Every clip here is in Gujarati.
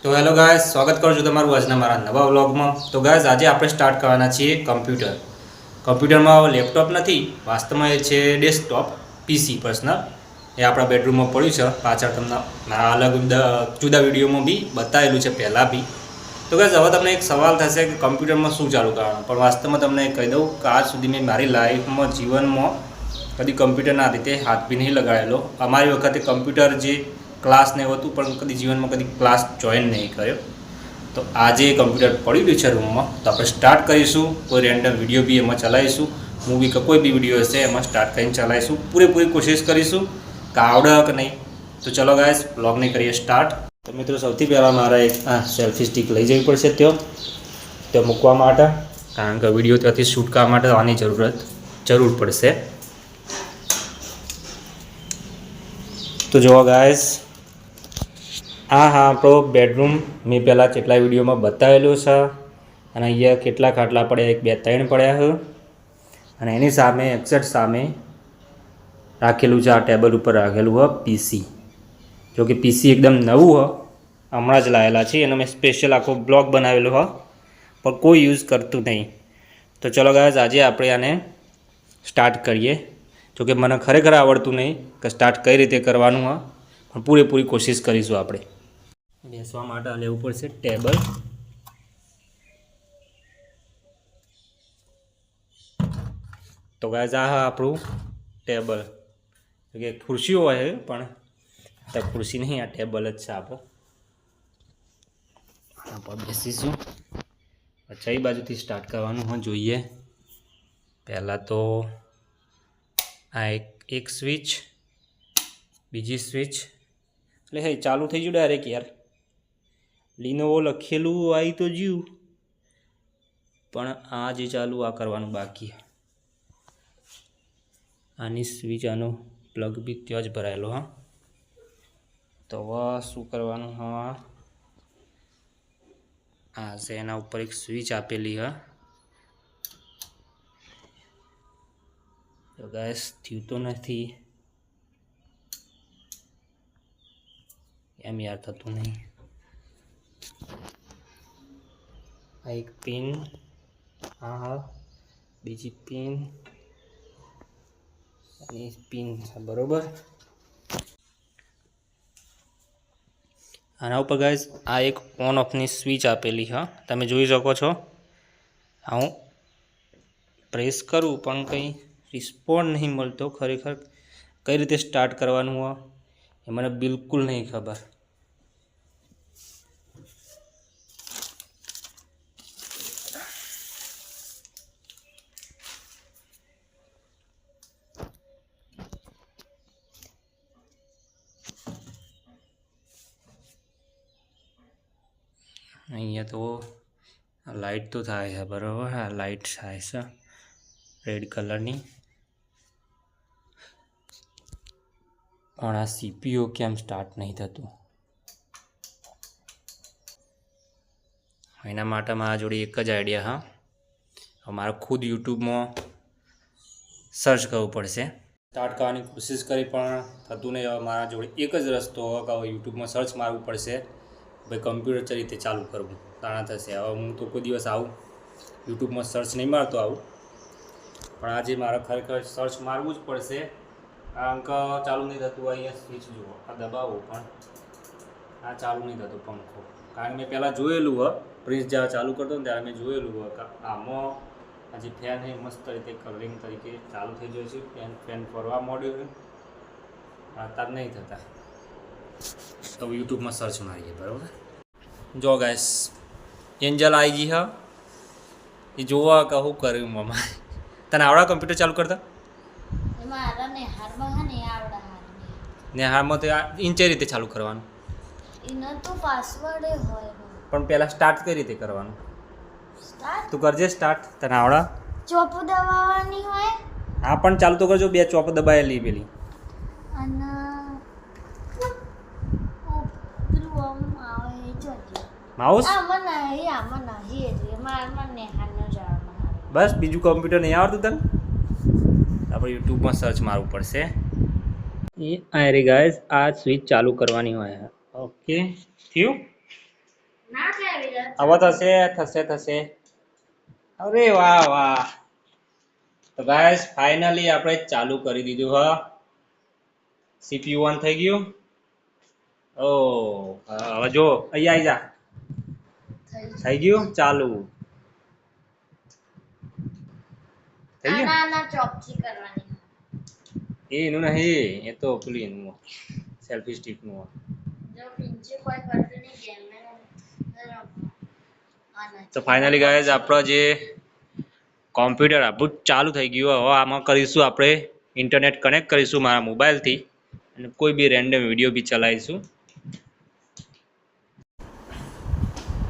તો હેલો ગાઈસ, સ્વાગત કરું છું તમારું આજના મારા નવા વ્લોગમાં। તો ગાઈસ, આજે આપણે સ્ટાર્ટ કરવાના છીએ કમ્પ્યુટરમાં લેપટોપ નથી, વાસ્તવમાં એ છે ડેસ્કટોપ પીસી પર્સનલ। એ આપણા બેડરૂમમાં પડ્યું છે, પાછળ તમને મારા અલગ જુદા વિડીયોમાં બી બતાવેલું છે પહેલાં બી। તો ગાઈસ, હવે તમને એક સવાલ થશે કે કમ્પ્યુટરમાં શું ચાલુ કરવાનું, પણ વાસ્તવમાં તમને કહી દઉં કે આજ સુધી મેં મારી લાઈફમાં જીવનમાં કદી કમ્પ્યુટરના રીતે હાથ બી નહીં લગાડેલો। અમારી વખતે કમ્પ્યુટર જે ક્લાસ ને હતું, પણ કદી જીવનમાં કદી ક્લાસ જોઈન નહીં કર્યો। તો આજે કમ્પ્યુટર પડી રહ્યું છે રૂમમાં, તો આપણે સ્ટાર્ટ કરીશું। કોઈ રેન્ડમ વિડીયો બી એમાં ચલાવીશું, મૂવી કે કોઈ બી વિડીયો હશે એમાં સ્ટાર્ટ કરીને ચલાવીશું। પૂરેપૂરી કોશિશ કરીશું કે આવડે કે નહીં। તો ચલો ગાઈસ, વ્લોગને કરીએ સ્ટાર્ટ। તો મિત્રો, સૌથી પહેલાં મારે એક સેલ્ફી સ્ટિક લઈ જવી પડશે ત્યાં મૂકવા માટે, કારણ કે વિડીયો ત્યાંથી શૂટ કરવા માટે આની જરૂર પડશે। તો જુઓ ગાઈસ, હા આપણો બેડરૂમ મેં પહેલાં કેટલા વિડીયોમાં બતાવેલું છે, અને અહીંયા કેટલા ખાટલા પડ્યા, 1 2 3 પડ્યા છે, અને એની સામે એક્ઝેક્ટ સામે રાખેલું છે, આ ટેબલ ઉપર રાખેલું હોય પીસી। જો કે પીસી એકદમ નવું હોય, હમણાં જ લાવેલા છે, એનો મેં સ્પેશિયલ આખો બ્લોગ બનાવેલો હોય, પણ કોઈ યુઝ કરતું નહીં। તો ચલો ગાઈસ, આજે આપણે આને સ્ટાર્ટ કરીએ। જોકે મને ખરેખર આવડતું નહીં કે સ્ટાર્ટ કઈ રીતે કરવાનું હોય, પણ પૂરેપૂરી કોશિશ કરીશું આપણે। બેસવા માટે લેવું પડશે ટેબલ। તો ગાઈસ, આ આપણું ટેબલ, કે ખુરશીઓ હોય પણ તો ખુરશી નહીં, આ ટેબલ જ છે આપણો। આપણે બેસીશું। અચ્છા, એ બાજુથી સ્ટાર્ટ કરવાનું હોય જોઈએ। પહેલાં તો આ એક સ્વિચ, બીજી સ્વિચ, એટલે હે ચાલુ થઈ ગયું ડાયરેક્ટ યાર। લીનોવો લખેલું આવી તો જ્યું, પણ આ જે ચાલુ આ કરવાનું બાકી। આની સ્વિચ, આનો પ્લગ બી ત્યાં જ ભરાયેલો હા। તો હવે શું કરવાનું હા, આ છે એના ઉપર એક સ્વિચ આપેલી હા। તો ગાઈસ, થયું તો નથી એમ, યાર થતું નહીં। આ એક પિન, હા બીજી પિન, અને પિન બરોબર। આના ઉપર ગાઈસ આ એક ઓન ઓફની સ્વિચ આપેલી હા, તમે જોઈ શકો છો। આ હું પ્રેસ કરું પણ કંઈ રિસ્પોન્ડ નહીં મળતો। ખરેખર કઈ રીતે સ્ટાર્ટ કરવાનું હોય એ મને બિલકુલ નહીં ખબર। અહીંયા તો લાઇટ તો થાય છે બરાબર, આ લાઇટ થાય છે રેડ કલરની, પણ આ સીપીયુ કેમ સ્ટાર્ટ નહીં થતું? એના માટે મારા જોડે એક જ આઈડિયા હા, મારે ખુદ યુટ્યુબમાં સર્ચ કરવું પડશે। સ્ટાર્ટ કરવાની કોશિશ કરી પણ થતું નહીં। હવે મારા જોડે એક જ રસ્તો હોય કે હવે યુટ્યુબમાં સર્ચ મારવું પડશે, ભાઈ કમ્પ્યુટર કઈ રીતે ચાલુ કરવું, તાણા થશે। હવે હું તો કોઈ દિવસ આવું યુટ્યુબમાં સર્ચ નહીં મારતો આવું, પણ આજે મારે ખરેખર સર્ચ મારવું જ પડશે, કારણ કે ચાલુ નહીં થતું। અહીંયા સ્વિચ જુઓ, આ દબાવો પણ આ ચાલુ નહીં થતું પંખો, કારણ કે મેં પહેલાં જોયેલું હોય, પ્રિન્સ જ્યારે ચાલુ કરતો ને ત્યારે મેં જોયેલું હોય કે આમાં આ જે ફેન છે મસ્ત રીતે કલરિંગ તરીકે ચાલુ થઈ જાય છે, ફેન ફરવા માંડ્યો છે, અત્યારે નહીં થતા। તો યુટ્યુબમાં સર્ચ મારીએ બરાબર। જો ગાઈસ, એન્જલ આવી ગઈ હા, એ જોવા કે શું કર્યું મમ્મા। તને આવડા કમ્પ્યુટર ચાલુ કરતા? નેહારમાં તો ઇંચે રીતે ચાલુ કરવાનું, પણ પહેલાં સ્ટાર્ટ કઈ રીતે કરવાનું? તું કરજે સ્ટાર્ટ, તને આવડા? ચોપ દબાવવાની હોય, હા પણ ચાલુ તો કરજો, 2 ચોપ દબાયેલી પેલી, અને પેલું આવે જોજે માઉસ। આમાં નહીં મારમાં નેહાનો જાળમાં, બસ બીજું કમ્પ્યુટર નહીં આવડતું તને? આપણે યુટ્યુબમાં સર્ચ મારવું પડશે। એ અરે ગાઈસ, આ સ્વિચ ચાલુ કરવાની હોય। ઓકે, થયું? ના કહેવી રે હવે થશે. અરે વાહ વાહ. તો ગાઈસ ફાઇનલી આપણે ચાલુ કરી દીધું હ. CPU ઓન થઈ ગયું. ઓ હવે જો અહીંયા આવી જા. થઈ ગયું ચાલુ. થઈ ગયું આના ચોકથી કરવાની એનું નહીં, એ તો પેલું એનું સેલ્ફી સ્ટિક નું. જો પિંચે કોઈ કરતું નહીં ગેમ મે તો ફાઇનલી ગાઈસ આપણો જે કોમ્પ્યુટર આપણું ચાલુ થઈ ગયું. હવે આમાં કરીશું આપણે ઇન્ટરનેટ કનેક્ટ કરીશું મારા મોબાઈલથી અને કોઈ બી રેન્ડમ વિડીયો બી ચલાવીશું.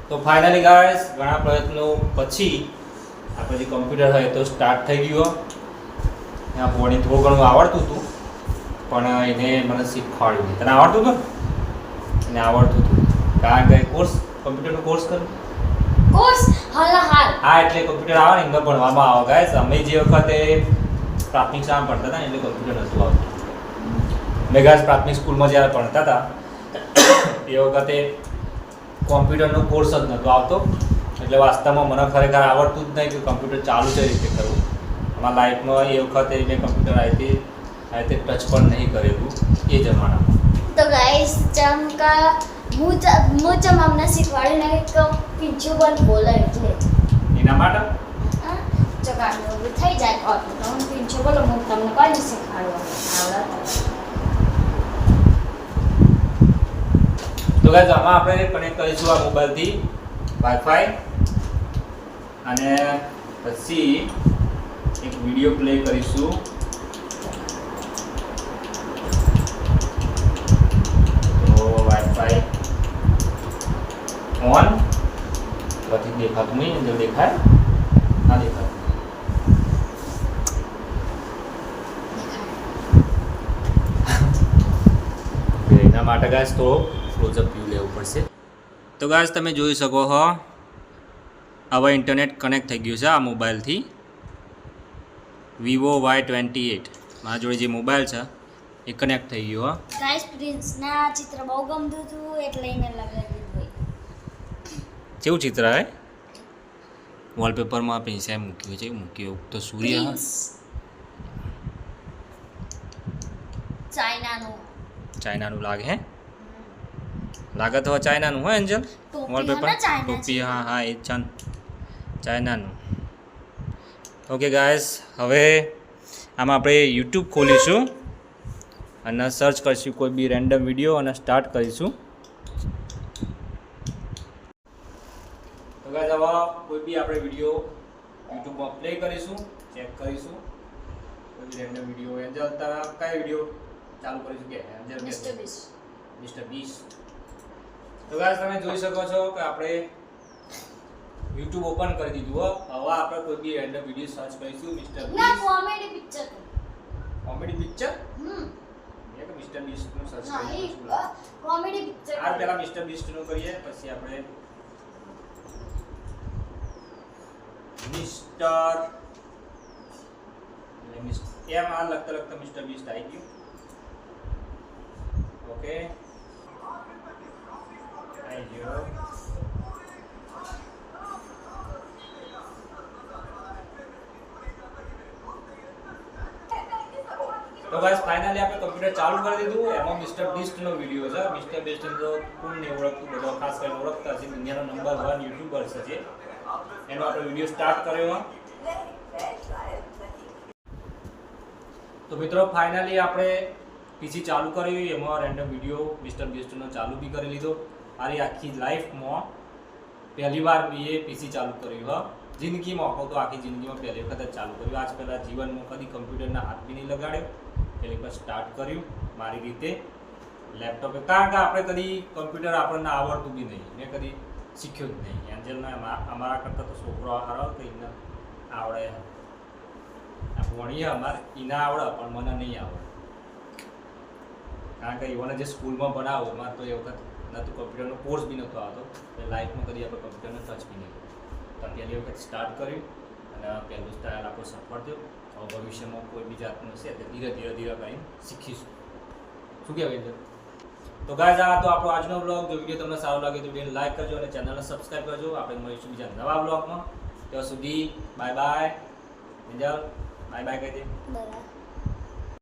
તો ફાઇનલી ગાઈસ ઘણા પ્રયત્નો પછી આપણે જે કોમ્પ્યુટર હોય તો સ્ટાર્ટ થઈ ગયું. આ બોડી થોડું ઘણું આવડતું હતું પણ એને મને શીખવાડ્યું નહીં. તને આવડતું હતું? એને આવડતું હતું કારણ કે કોમ્પ્યુટરનો કોર્સ કર્યો. હા એટલે કોમ્પ્યુટર આવે ને એમને ભણવામાં આવે ગાઈસ. અમે જે વખતે પ્રાથમિક શાળામાં ભણતા હતા ને એટલે કોમ્પ્યુટર નહોતું આવતું. મેં ગાઈસ પ્રાથમિક સ્કૂલમાં જ્યારે ભણતા હતા એ વખતે કોમ્પ્યુટરનો કોર્સ જ નહોતો આવતો એટલે વાસ્તવમાં મને ખરેખર આવડતું જ નહીં કે કોમ્પ્યુટર ચાલુ કઈ રીતે કરવું. અમારા લાઈફમાં એ વખતે મેં કોમ્પ્યુટર આ રીતે ટચ પણ નહીં કરેલું એ જમાનામાં. તો ગાઈસ ચમકા હું અમને શીખવાડ્યું ને કે પિંચું પણ બોલે એટલે એના માટે ચગાડવું થઈ જાય તો હું પિંચું બોલો હું તમને કોઈ નહીં શીખવાડવા આવડે. તો ગાઈસ આમાં આપણે કનેક્ટ કરીશું આ મોબાઈલથી વાઈફાઈ અને પછી એક વિડીયો પ્લે કરીશું. તો વાઈફાઈ ઓન પછી દેખાતું નહીં જો દેખાય ના દેખાય એના માટે ગાઈસ તો ક્લોઝઅપ વ્યૂ લેવું પડશે. તો ગાઈસ તમે જોઈ શકો છો હવે ઇન્ટરનેટ કનેક્ટ થઈ ગયું છે આ મોબાઈલથી. વિવો Y28 મારા જોડે જે મોબાઈલ છે એ કનેક્ટ થઈ ગયો. ગાઈસ પ્રિન્સના ચિત્ર બહુ ગમતું હતું એટલે એને લગાવી દીધું. કેવું ચિત્ર હે? વોલપેપરમાં પૈસા મૂક્યું છે મૂક્યું તો સૂર્ય ચાઇનાનું લાગે હે લાગે તો ચાઇનાનું હોય એન્જલ વોલપેપર ટોપી હા એ જ ચાઇનાનું. ઓકે ગાઈસ હવે આમાં આપણે યુટ્યુબ ખોલીશું અને સર્ચ કરીશું કોઈ બી રેન્ડમ વિડીયો અને સ્ટાર્ટ કરીશું. તો ગાઈસ હવે કોઈ બી આપણે વિડીયો યુટ્યુબમાં પ્લે કરીશું ચેક કરીશું કોઈ બી રેન્ડમ વિડીયો. એન્જલ તારા કઈ વિડીયો ચાલુ કરીશું કે એન્જલ મિસ્ટર બીસ્ટ. તો ગાઈસ તમે જોઈ શકો છો કે આપણે YouTube ઓપન કરી દીધું હો. હવે આપણે કોઈ બી રેન્ડમ વિડિયો સર્ચ કરીશું મિસ્ટર બીસ્ટ. ના કોમેડી પિક્ચર. Comedy picture? એક મિસ્ટર બીસ્ટ નું સર્ચ કરીશું. Comedy picture. આ પહેલા મિસ્ટર બીસ્ટ નું કરીએ પછી આપણે મિસ્ટર એમ આ લખતા મિસ્ટર બીસ્ટ આવી ગયું. ઓકે આવી ગયો. તો ગાઈસ ફાઇનલી આપણે કમ્પ્યુટર ચાલુ કરી દીધું. એમાં મિસ્ટર બીસ્ટ નો વિડિયો છે. મિસ્ટર બીસ્ટ તો કોણ નહીં ઓળખતું, બધા ખાસ કરીને ઓળખતા છે. દુનિયાનો નંબર 1 યુટ્યુબર છે. એનો આપણે વિડિયો સ્ટાર્ટ કર્યો. તો મિત્રો ફાઇનલી આપણે પીસી ચાલુ કર્યું. એમાં રેન્ડમ વિડિયો મિસ્ટર બીસ્ટ નો ચાલુ બી કરી લીધો. મારી આખી લાઈફમાં પહેલી વાર બી એ પીસી ચાલુ કર્યું હા. જિંદગીમાં કહું તો આખી જિંદગીમાં પહેલી વખત જ ચાલુ કર્યું. આજ પહેલાં જીવનમાં કદી કમ્પ્યુટરના હાથ બી નહીં લગાડ્યો. પહેલી વખત સ્ટાર્ટ કર્યું મારી રીતે લેપટોપે. કારણ કે આપણે કદી કમ્પ્યુટર આપણને આવડતું બી નહીં, મેં કદી શીખ્યું જ નહીં. એન્જલના અમારા કરતાં તો છોકરો હારો કે એને આવડે ભણીએ અમારે એને આવડે પણ મને નહીં આવડે. કારણ કે એવાને જે સ્કૂલમાં ભણાવો અમારે તો એ વખત નહોતું કમ્પ્યુટરનો કોર્સ બી નહોતો આવતો. લાઈફમાં કદી આપણે કમ્પ્યુટરનો ટચ બી નહીં કર્યો. તો પહેલી વખત સ્ટાર્ટ કર્યું અને પહેલું સ્ટાઇલ આપણો સફળ થયો. હવે ભવિષ્યમાં કોઈ બી જાતનું હશે તો ધીરે કરીને શીખીશું. શું કહેવાય છે? તો ગાઈઝ આ તો આપણો આજનો વ્લોગ. જો વિડીયો તમને સારો લાગે તો વિડીયોને લાઈક કરજો અને ચેનલને સબસ્ક્રાઇબ કરજો. આપણે મળીશું બીજા નવા વ્લોગમાં. ત્યાં સુધી બાય બાય. નિજલ બાય બાય કહી દે. બરાબર.